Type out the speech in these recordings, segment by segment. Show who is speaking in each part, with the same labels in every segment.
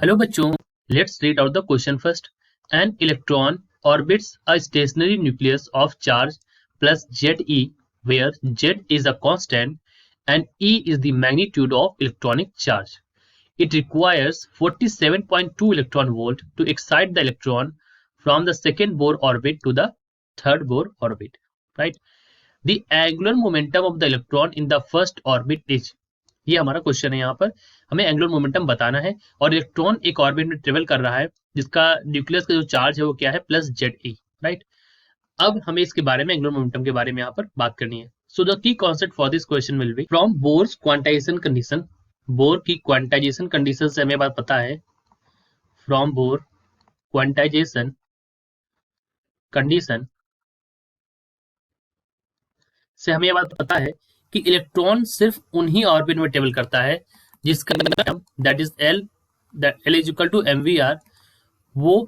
Speaker 1: Hello bachcho, let's read out the question first. An electron orbits a stationary nucleus of charge plus Ze, where Z is a constant and E is the magnitude of electronic charge. It requires 47.2 electron volt to excite the electron from the second Bohr orbit to the third Bohr orbit. Right? The angular momentum of the electron in the first orbit is, ये हमारा question है। यहाँ पर हमें angular momentum बताना है और electron एक ऑर्बिट में ट्रेवल कर रहा है जिसका न्यूक्लियस का जो चार्ज है वो क्या है प्लस Ze, राइट। अब हमें इसके बारे में एंगुलर मोमेंटम के बारे में यहाँ पर बात करनी है। So the key concept for this question will be from Bohr's quantization condition. Bohr की क्वांटाइजेशन कंडीशन से हमें बात पता है, फ्रॉम बोर क्वांटाइजेशन कंडीशन से हमें यह बात पता है कि इलेक्ट्रॉन सिर्फ उन्हीं ऑर्बिट में ट्रेवल करता है जिसका that is L is equal to mvr वो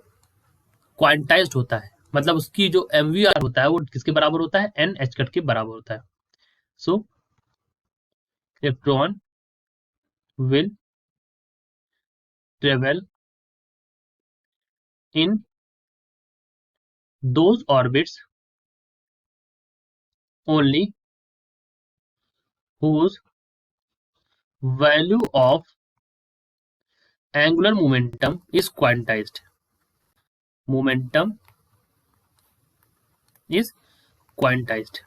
Speaker 1: क्वांटाइज्ड होता है। मतलब उसकी जो mvr होता है वो किसके बराबर होता है, n h कट के बराबर होता है। सो electron will travel in those orbits only whose value of angular momentum is quantized. Momentum is quantized,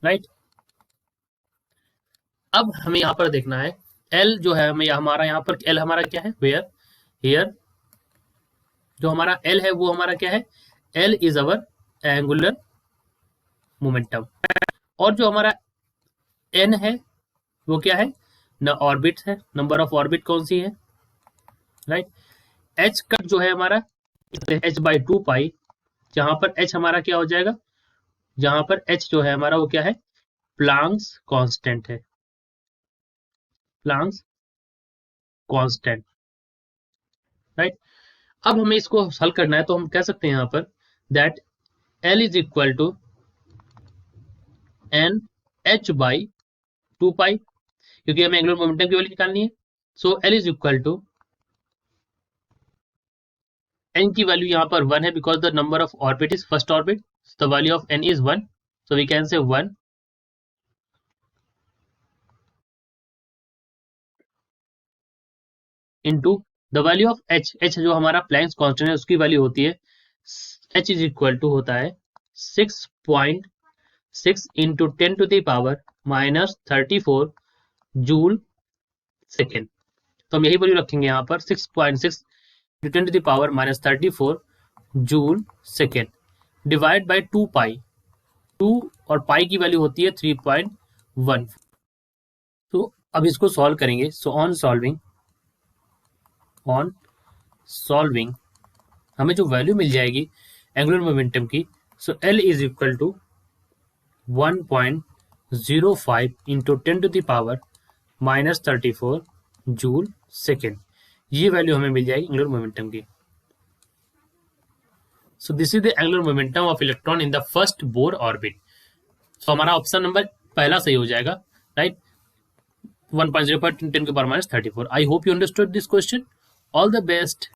Speaker 1: right? अब हमें यहाँ पर देखना है L जो है हमें हमारा यहाँ पर L हमारा क्या है, वेयर हियर जो हमारा L है वो हमारा क्या है, L is our angular momentum. और जो हमारा N है वो क्या है, न ऑर्बिट है, नंबर ऑफ ऑर्बिट कौन सी है, राइट। H कट जो है हमारा h/2π, जहां पर H हमारा क्या हो जाएगा, जहां पर H जो है हमारा वो क्या है, प्लांक्स कांस्टेंट है, प्लांक्स कांस्टेंट, राइट। अब हमें इसको हल करना है तो हम कह सकते हैं यहाँ पर that L is equal to n h/2π, क्योंकि हमें एंगुलर मोमेंटम की वैल्यू निकालनी है। So L is equal to n की वैल्यू यहाँ पर 1 है because the number of orbit is first orbit, the value of n is 1, so we can say 1 into the value of h जो हमारा Planck's constant है उसकी value होती है h इज इक्वल टू होता है 6.6 into 10 to the power -34 joule second. तो हम यही वैल्यू रखेंगे यहाँ पर 6.6 10 to the power -34 joule second divide by 2π, 2 और पाई की वैल्यू होती है 3.1। तो अब इसको सॉल्व करेंगे। सो ऑन सॉल्विंग हमें जो वैल्यू मिल जाएगी एंगुलर मोमेंटम की, so L is equal to 1.05 into 10 to the power -34 joule second, ये वैल्यू हमें मिल जाएगी एंगुलर मोमेंटम की। So this is the angular momentum of electron in the first Bohr orbit. So हमारा option number पहला सही हो जाएगा, right. 1.05 10 to the power -34। I hope you understood this question. All the best.